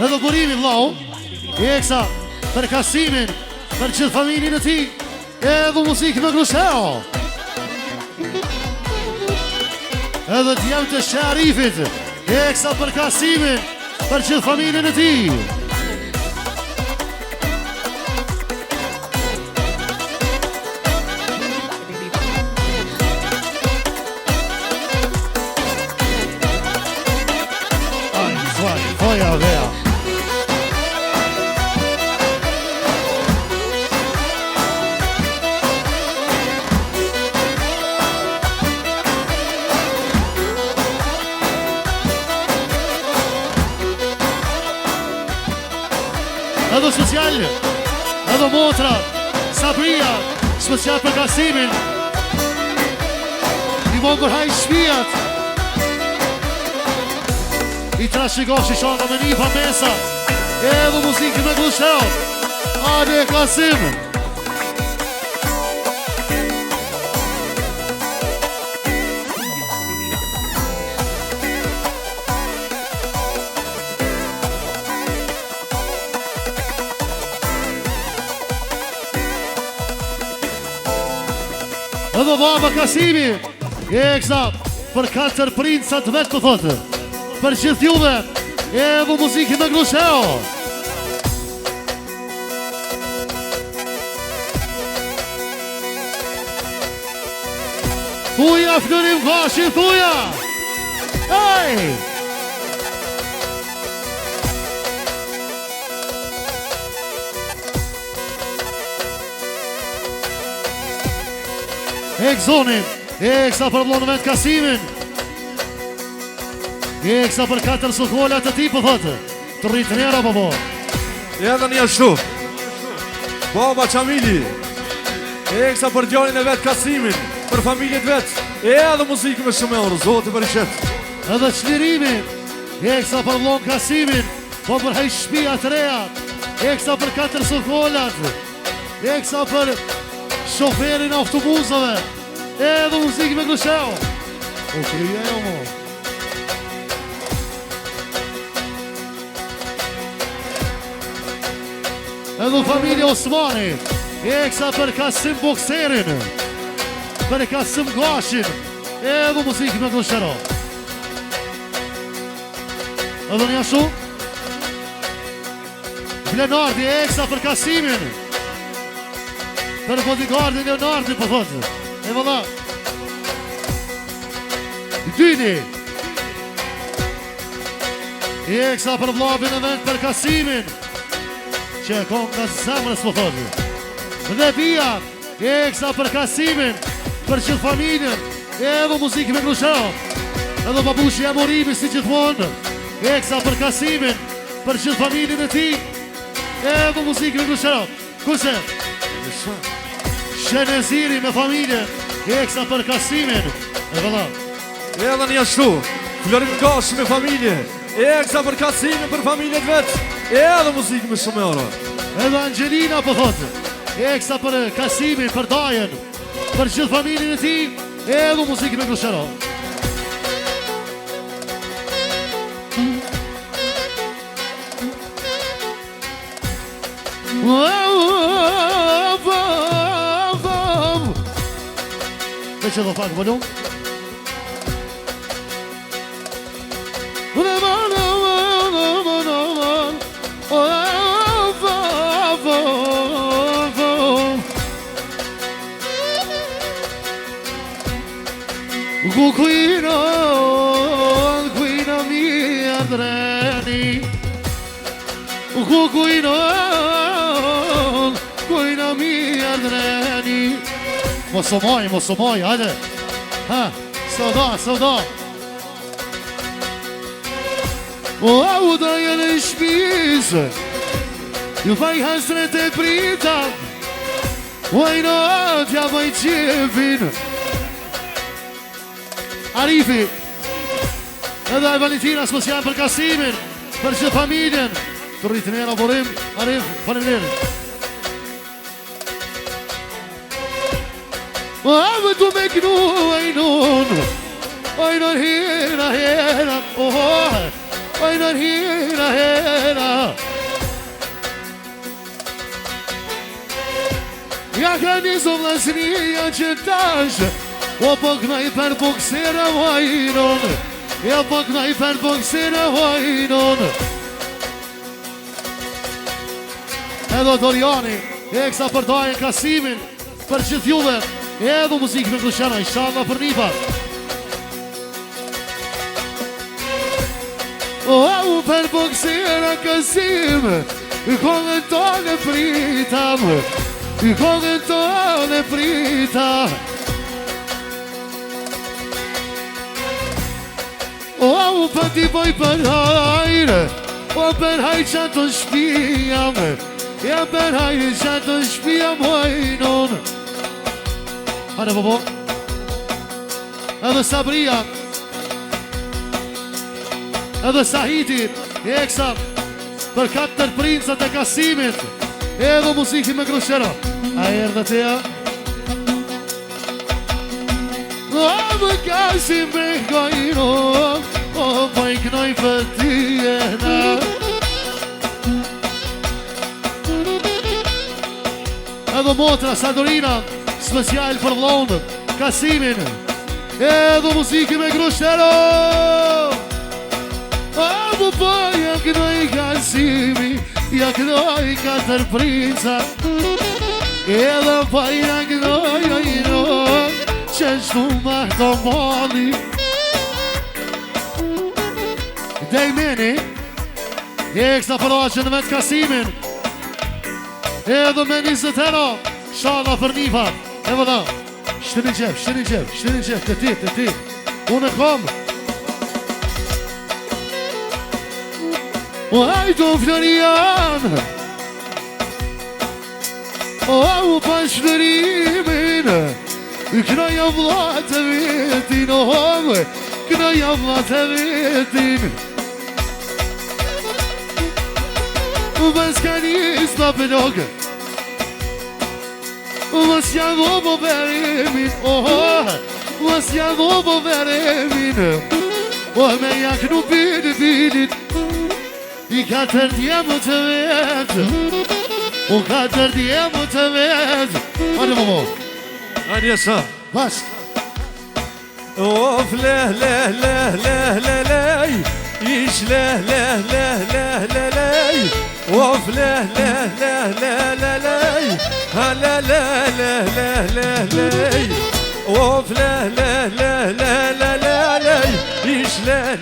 Edhe burimi vlau, Eksa për Kasimin, për gjithë familjen e tij, edhe muzikë me Grusheo. Edhe djemë të Sharifit, Eksa për Kasimin, për gjithë familjen e tij. Foja vea. Edhe social, edhe motra, Sabria, special për Kasimin. I vonë për hajë shpijat. I trashikoshi shona me një pa mesa. Edhe muzikë me Grusheo. Ade Kasim. Edhe baba Kasimi, Eksa për 4 princat vetë të thotë. Për gjithë juve, edhe muzikë me Grusheo. Thuja, Florim Gashi, thuja! Ej! Ekzonin, Eksa për vlonë vetë Kasimin. Eksa për 4 sukolat të ti për thotë. Të rritë njera babo. Edhe një ashtu Baba Qamili, Eksa për djalin e vetë Kasimin, për familjet vetë. Edhe muzikë me shumë eurë, zotë për i shetë. Edhe qlirimi, Eksa për vlonë Kasimin, po për haj shpia të reja. Eksa për 4 sukolat. Eksa për shoferin autobusave. Edhe muzikë me Grusheo. O krija jo mo. Edhe familje Osmani, Eksa për Kasim Bokserin, për Kasim Gashin, edhe muzikë me Grusheo. Edhe një ashtu Leonardi, Eksa për Kasimin, për bodyguardin Leonardi për thotë. E vëlla Dyni, Eksa për vllabin e vend për Kasimin, që e kom nga zemrës më thotë. Dhe Bia, Eksa për Kasimin, për gjithë familjen, edhe muzikë me Grusheo. Edhe babushi Amorimi si gjithmonë, Eksa për Kasimin, për gjithë familjen e ti, edhe muzikë me Grusheo. Kuse? Sheneziri me familje, Eksa për Kasimin. E vëlla. Edhe një ashtu Florim Gashi me familje, Eksa për Kasimin, për familjet vetë. Edhe muzikë me shumë euro. Edhe Angelina për thotë, Eksa për Kasimin, për Dajen, për gjithë familjen e ti, edhe muzikë me Grusheo. Dhe që dhe pak volum. Kuina mi adreni, kuina mi adreni. Mos o moj, hajde. Ha, sauda. au da jenë në shpisë ju faj hasret e prita why not ja vaj qefin Arifi edhe e Valentina special për Kasimin për që familjen të rritin e laborim Arif, faleminderit Ave tu me knu ajnon Ajnon hera hera Ajnon hera hera Ja ka njëso vlasnija që tash O po knaj për boksera vajnon Ja po knaj për boksera vajnon Edo Doriani Eksa për dajën Kasimin Për që thjuve Edo muzikë në Grushana, inshallah për Nipa O për boksera Kasim Kongën tonë pritam Kongën tonë pritam O për ti boj për hajrë O për hajrë që të shpijam Ja për hajrë që të shpijam hojnon Hane popo Edhe Sabria Edhe Sahiti Eksa Për 4 princat e Kasimit Edhe muziki me Grushera A erdhe të ja O më Kasim me kajno O më i knoj për tijena Edhe motra Sadorina Special për vlonë Kasimin Edhe muziki me Grushero A më po ja knoj Kasimi Ja knoj 4 princa Edhe po ja knoj Që shtu ma të mali Dejmeni Eksa për oqën me të Kasimin Edhe me 20 euro Shala për Nipa E vëda Shtërin qef Të ti Unë e kom O hajto Florian O pa shtërimin Kënaja vlat e vetin O kënaja vlat e vetin Vës ka njës në pëllogë Vës janë dhobo veremin Vës janë dhobo veremin O me jak nuk bidit I 4 djemë të vetë O 4 djemë të vetë Hane momo Hane sa Bashk Of lej Ish lej Of lej Ha lej Of lej Ish lej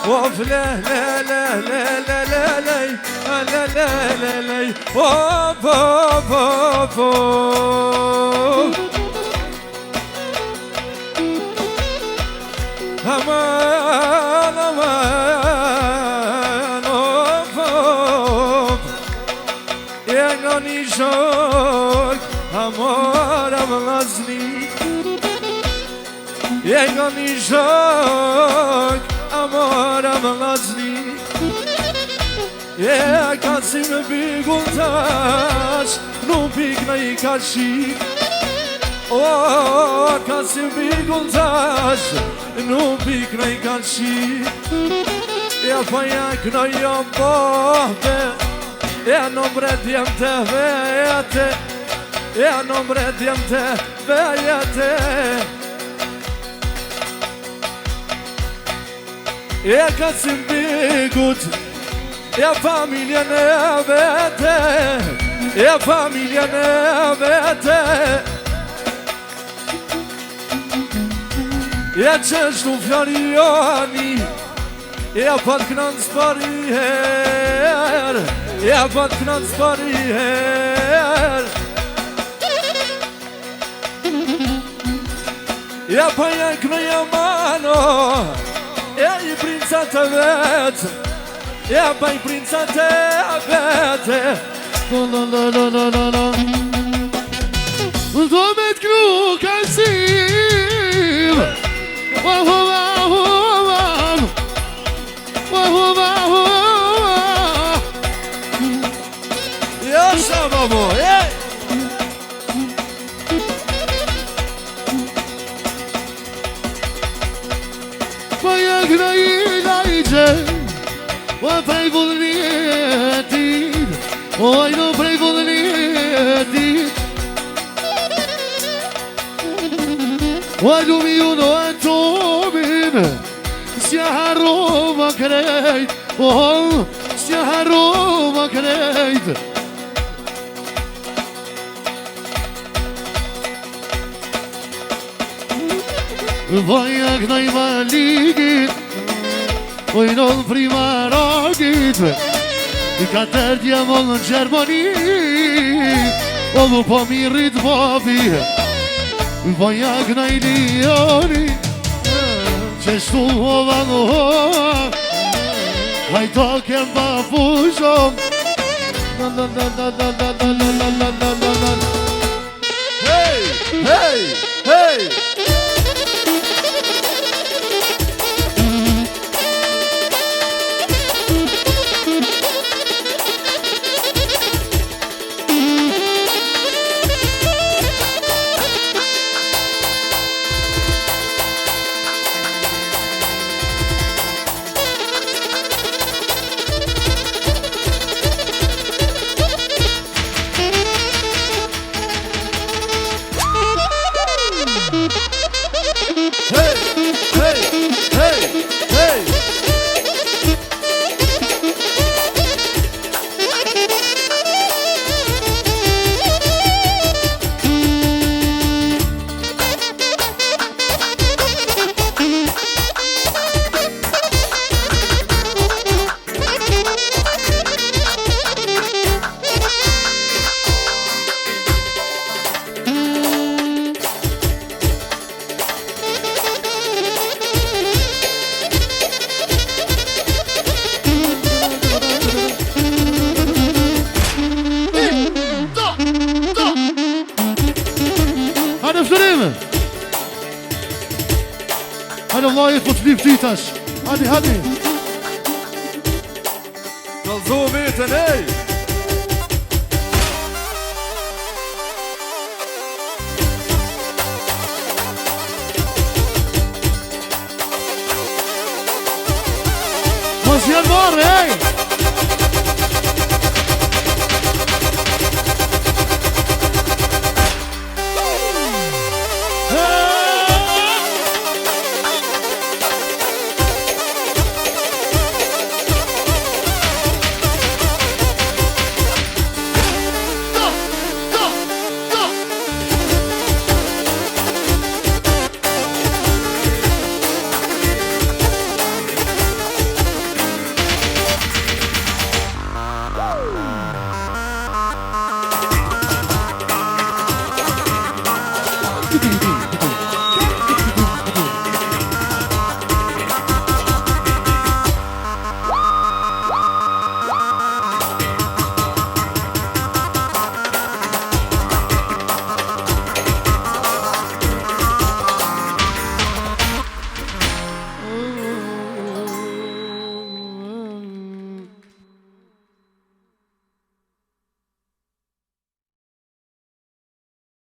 Of lej Ha lej Of Aman of Jega një shok Amor vlazni Jega një shok Amor vlazni Ka si me bigull tash Nuk pikna I ka shik Ka si bigull tash Nuk pikna I ka shik Ja pa jak në jam bohte Ja në mbret jem të vete Ja në mbret jem të vete Ja ka si bigut Ja familjen e vete Ja familjen e vete Ja qështu Floriani Ja pat kënën s'pari her Ja pat kënën s'pari her Ja pa jak në jamano Ja I të vetë Ja baj princat e vete Do me t'kru kalsim Ja shama mo, Bayak na ilajgje O prej vullnetit Oj no prej vullnetit O lumi uno e tomin S'ja harro ma krejt S'ja harro ma krejt Vajak na i maligit Oj non prima rogit I ka tërdja mon në Gjermani O lu po mirrit bobi Vajak na i lioni Qeshtu o vanoha Hajto kem pa fushom Hey, hey, hey Hadi Allah jetë po të lip ti tash Hadi Kalzo vetën, ej Mos janë marrë, ej